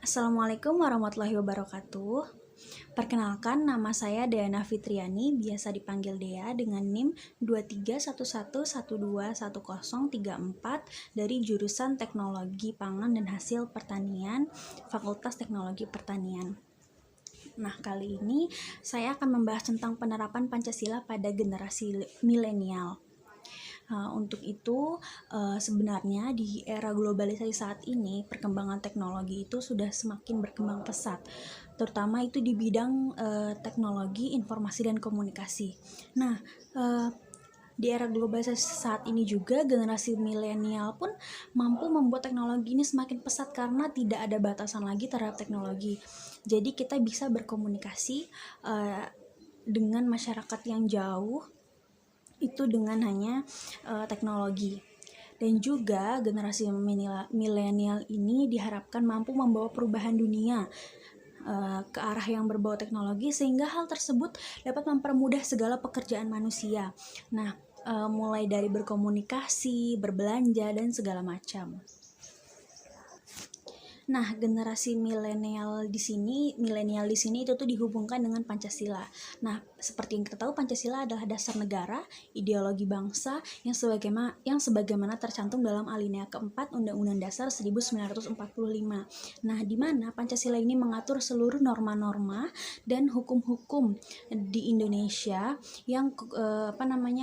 Assalamualaikum warahmatullahi wabarakatuh. Perkenalkan, nama saya Deana Fitriani, biasa dipanggil Dea dengan NIM 2311121034 dari jurusan Teknologi Pangan dan Hasil Pertanian, Fakultas Teknologi Pertanian. Nah, kali ini saya akan membahas tentang penerapan Pancasila pada generasi milenial. Untuk itu, sebenarnya di era globalisasi saat ini, perkembangan teknologi itu sudah semakin berkembang pesat, terutama itu di bidang teknologi, informasi, dan komunikasi. Nah, di era globalisasi saat ini juga generasi milenial pun mampu membuat teknologi ini semakin pesat karena tidak ada batasan lagi terhadap teknologi. Jadi kita bisa berkomunikasi dengan masyarakat yang jauh itu dengan hanya teknologi. Dan juga generasi milenial ini diharapkan mampu membawa perubahan dunia ke arah yang berbau teknologi sehingga hal tersebut dapat mempermudah segala pekerjaan manusia. Nah, mulai dari berkomunikasi, berbelanja, dan segala macam. Nah, generasi milenial di sini itu tuh dihubungkan dengan Pancasila. Nah, seperti yang kita tahu, Pancasila adalah dasar negara, ideologi bangsa yang sebagaimana tercantum dalam alinea keempat Undang-Undang Dasar 1945. Nah, di mana Pancasila ini mengatur seluruh norma-norma dan hukum-hukum di Indonesia yang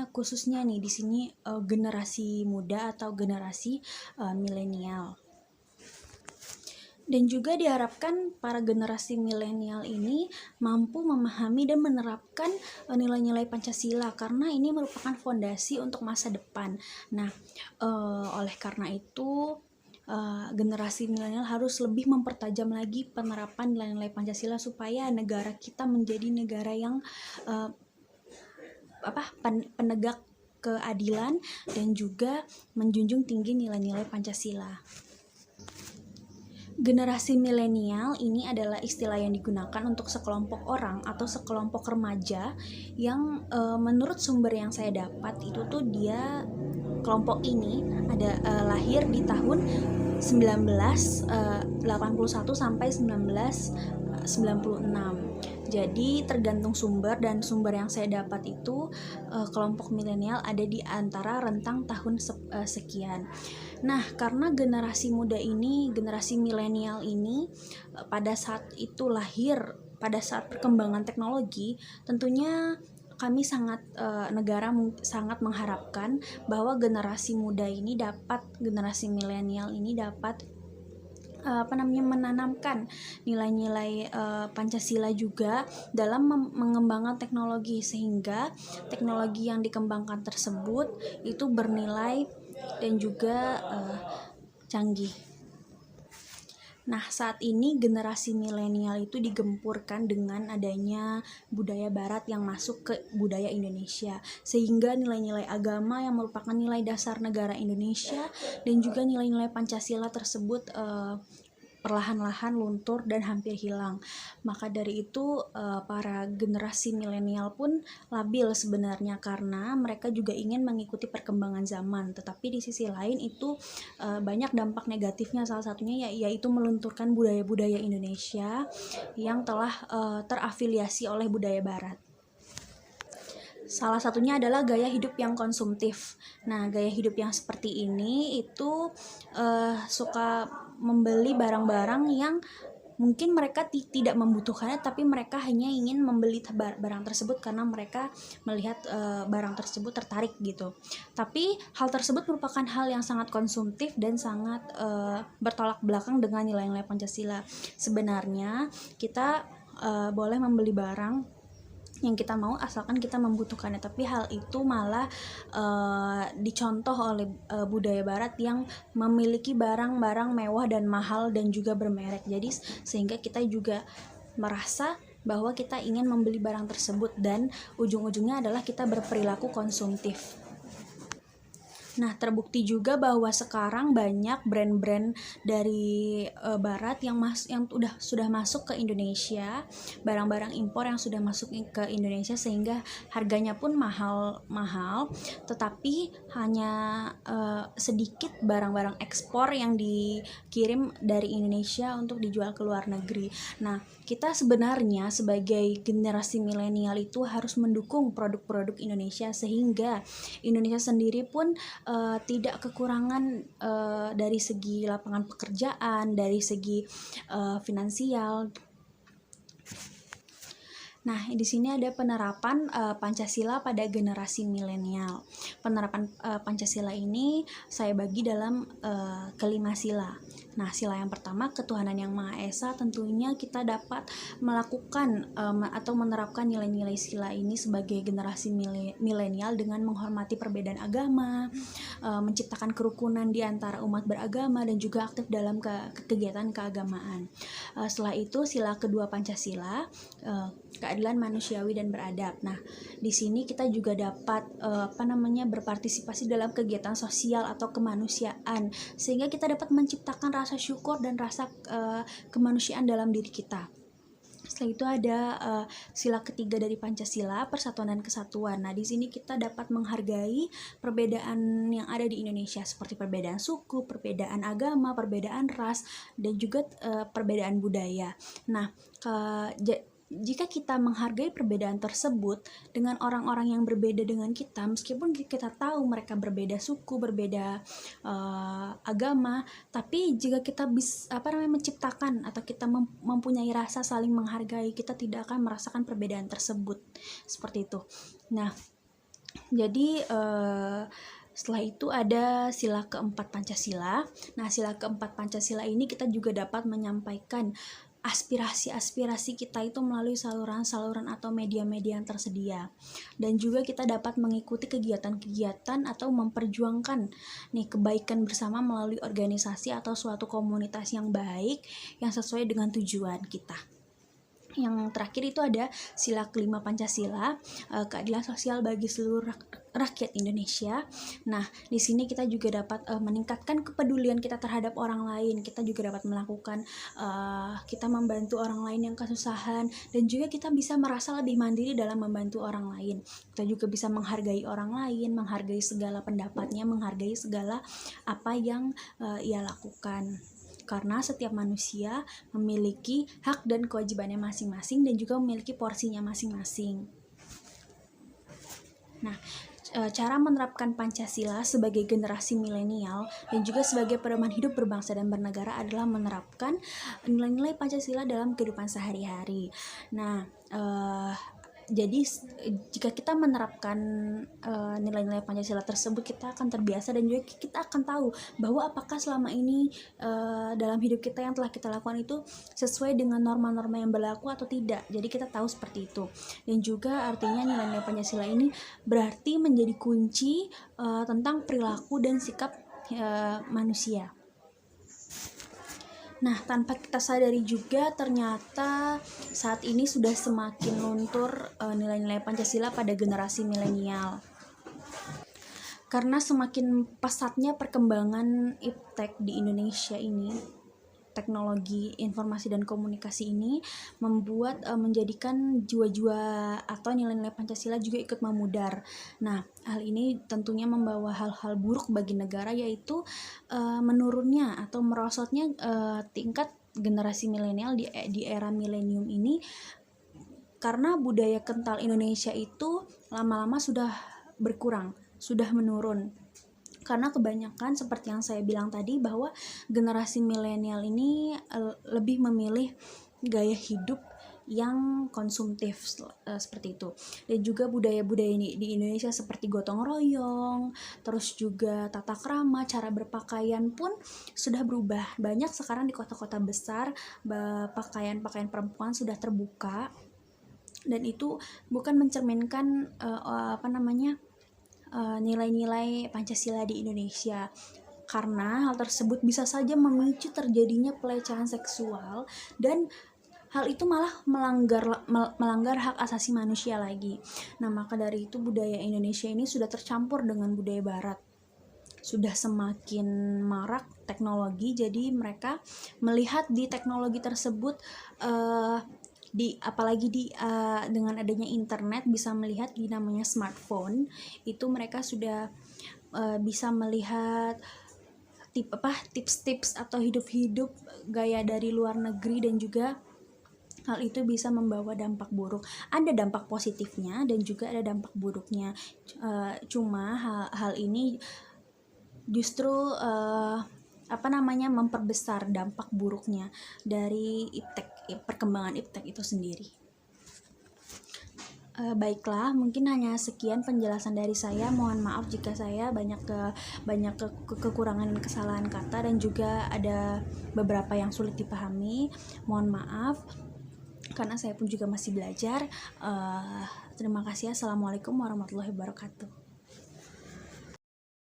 khususnya nih di sini generasi muda atau generasi milenial. Dan juga diharapkan para generasi milenial ini mampu memahami dan menerapkan nilai-nilai Pancasila karena ini merupakan fondasi untuk masa depan. Nah, oleh karena itu generasi milenial harus lebih mempertajam lagi penerapan nilai-nilai Pancasila supaya negara kita menjadi negara yang penegak keadilan dan juga menjunjung tinggi nilai-nilai Pancasila. Generasi milenial ini adalah istilah yang digunakan untuk sekelompok orang atau sekelompok remaja yang menurut sumber yang saya dapat itu tuh kelompok ini lahir di tahun 1981 sampai 1996. Jadi tergantung sumber, dan sumber yang saya dapat itu kelompok milenial ada di antara rentang tahun sekian. Nah, karena generasi milenial ini pada saat itu lahir pada saat perkembangan teknologi, tentunya kami negara sangat mengharapkan bahwa generasi milenial ini dapat menanamkan nilai-nilai Pancasila juga dalam mengembangkan teknologi sehingga teknologi yang dikembangkan tersebut itu bernilai dan juga canggih. Nah, saat ini generasi milenial itu digempurkan dengan adanya budaya barat yang masuk ke budaya Indonesia, sehingga nilai-nilai agama yang merupakan nilai dasar negara Indonesia dan juga nilai-nilai Pancasila tersebut perlahan-lahan luntur dan hampir hilang. Maka dari itu para generasi milenial pun labil sebenarnya karena mereka juga ingin mengikuti perkembangan zaman, tetapi di sisi lain itu banyak dampak negatifnya, salah satunya yaitu melunturkan budaya-budaya Indonesia yang telah terafiliasi oleh budaya barat. Salah satunya adalah gaya hidup yang konsumtif. Nah, gaya hidup yang seperti ini itu suka membeli barang-barang yang mungkin mereka tidak membutuhkannya, tapi mereka hanya ingin membeli barang tersebut karena mereka melihat barang tersebut tertarik gitu. Tapi hal tersebut merupakan hal yang sangat konsumtif dan sangat bertolak belakang dengan nilai-nilai Pancasila. Sebenarnya kita boleh membeli barang yang kita mau asalkan kita membutuhkannya, tapi hal itu malah dicontoh oleh budaya barat yang memiliki barang-barang mewah dan mahal dan juga bermerek. Jadi sehingga kita juga merasa bahwa kita ingin membeli barang tersebut dan ujung-ujungnya adalah kita berperilaku konsumtif. Nah, terbukti juga bahwa sekarang banyak brand-brand dari barat yang sudah masuk ke Indonesia, barang-barang impor yang sudah masuk ke Indonesia sehingga harganya pun mahal-mahal, tetapi hanya sedikit barang-barang ekspor yang dikirim dari Indonesia untuk dijual ke luar negeri. Nah, kita sebenarnya sebagai generasi milenial itu harus mendukung produk-produk Indonesia sehingga Indonesia sendiri pun tidak kekurangan dari segi lapangan pekerjaan, dari segi finansial. Nah, di sini ada penerapan Pancasila pada generasi milenial. Penerapan Pancasila ini saya bagi dalam kelima sila. Nah, sila yang pertama, ketuhanan yang Maha Esa. Tentunya kita dapat melakukan atau menerapkan nilai-nilai sila ini sebagai generasi milenial dengan menghormati perbedaan agama, menciptakan kerukunan di antara umat beragama, dan juga aktif dalam kegiatan keagamaan. Setelah itu, sila kedua Pancasila, keadilan manusiawi dan beradab. Nah, di sini kita juga dapat berpartisipasi dalam kegiatan sosial atau kemanusiaan sehingga kita dapat menciptakan rasa syukur dan rasa kemanusiaan dalam diri kita. Setelah itu ada sila ketiga dari Pancasila, persatuan dan kesatuan. Nah, di sini kita dapat menghargai perbedaan yang ada di Indonesia seperti perbedaan suku, perbedaan agama, perbedaan ras, dan juga perbedaan budaya. Nah, jika kita menghargai perbedaan tersebut dengan orang-orang yang berbeda dengan kita, meskipun kita tahu mereka berbeda suku, berbeda agama, tapi jika kita bisa menciptakan atau kita mempunyai rasa saling menghargai, kita tidak akan merasakan perbedaan tersebut seperti itu. Nah, jadi setelah itu ada sila keempat Pancasila. Nah, sila keempat Pancasila ini kita juga dapat menyampaikan aspirasi-aspirasi kita itu melalui saluran-saluran atau media-media yang tersedia, dan juga kita dapat mengikuti kegiatan-kegiatan atau memperjuangkan kebaikan bersama melalui organisasi atau suatu komunitas yang baik yang sesuai dengan tujuan kita. Yang terakhir itu ada sila kelima Pancasila, keadilan sosial bagi seluruh rakyat Indonesia. Nah, di sini kita juga dapat meningkatkan kepedulian kita terhadap orang lain. Kita juga dapat melakukan kita membantu orang lain yang kesusahan, dan juga kita bisa merasa lebih mandiri dalam membantu orang lain. Kita juga bisa menghargai orang lain, menghargai segala pendapatnya, menghargai segala apa yang ia lakukan. Karena setiap manusia memiliki hak dan kewajibannya masing-masing dan juga memiliki porsinya masing-masing. Nah, cara menerapkan Pancasila sebagai generasi milenial dan juga sebagai pedoman hidup berbangsa dan bernegara adalah menerapkan nilai-nilai Pancasila dalam kehidupan sehari-hari. Nah, jadi jika kita menerapkan nilai-nilai Pancasila tersebut, kita akan terbiasa dan juga kita akan tahu bahwa apakah selama ini dalam hidup kita yang telah kita lakukan itu sesuai dengan norma-norma yang berlaku atau tidak. Jadi kita tahu seperti itu. Dan juga artinya nilai-nilai Pancasila ini berarti menjadi kunci tentang perilaku dan sikap manusia. Nah, tanpa kita sadari juga ternyata saat ini sudah semakin luntur nilai-nilai Pancasila pada generasi milenial. Karena semakin pesatnya perkembangan iptek di Indonesia ini, teknologi informasi dan komunikasi ini membuat menjadikan jiwa-jiwa atau nilai-nilai Pancasila juga ikut memudar. Nah, hal ini tentunya membawa hal-hal buruk bagi negara, yaitu menurunnya atau merosotnya tingkat generasi milenial di era milenium ini, karena budaya kental Indonesia itu lama-lama sudah berkurang, sudah menurun. Karena kebanyakan seperti yang saya bilang tadi, bahwa generasi milenial ini lebih memilih gaya hidup yang konsumtif seperti itu. Dan juga budaya-budaya di Indonesia seperti gotong royong, terus juga tata krama, cara berpakaian pun sudah berubah. Banyak sekarang di kota-kota besar pakaian-pakaian perempuan sudah terbuka, dan itu bukan mencerminkan nilai-nilai Pancasila di Indonesia. Karena hal tersebut bisa saja memicu terjadinya pelecehan seksual, dan hal itu malah melanggar hak asasi manusia lagi. Nah, maka dari itu budaya Indonesia ini sudah tercampur dengan budaya Barat. sudah semakin marak teknologi, jadi mereka melihat di teknologi tersebut dengan adanya internet bisa melihat di namanya smartphone, itu mereka sudah bisa melihat tips-tips atau hidup-hidup gaya dari luar negeri, dan juga hal itu bisa membawa dampak buruk. Ada dampak positifnya dan juga ada dampak buruknya. Cuma hal ini justru memperbesar dampak buruknya dari perkembangan iptek itu sendiri. Baiklah, mungkin hanya sekian penjelasan dari saya. Mohon maaf jika saya banyak kekurangan dan kesalahan kata, dan juga ada beberapa yang sulit dipahami. Mohon maaf, karena saya pun juga masih belajar. Terima kasih. Assalamualaikum warahmatullahi wabarakatuh.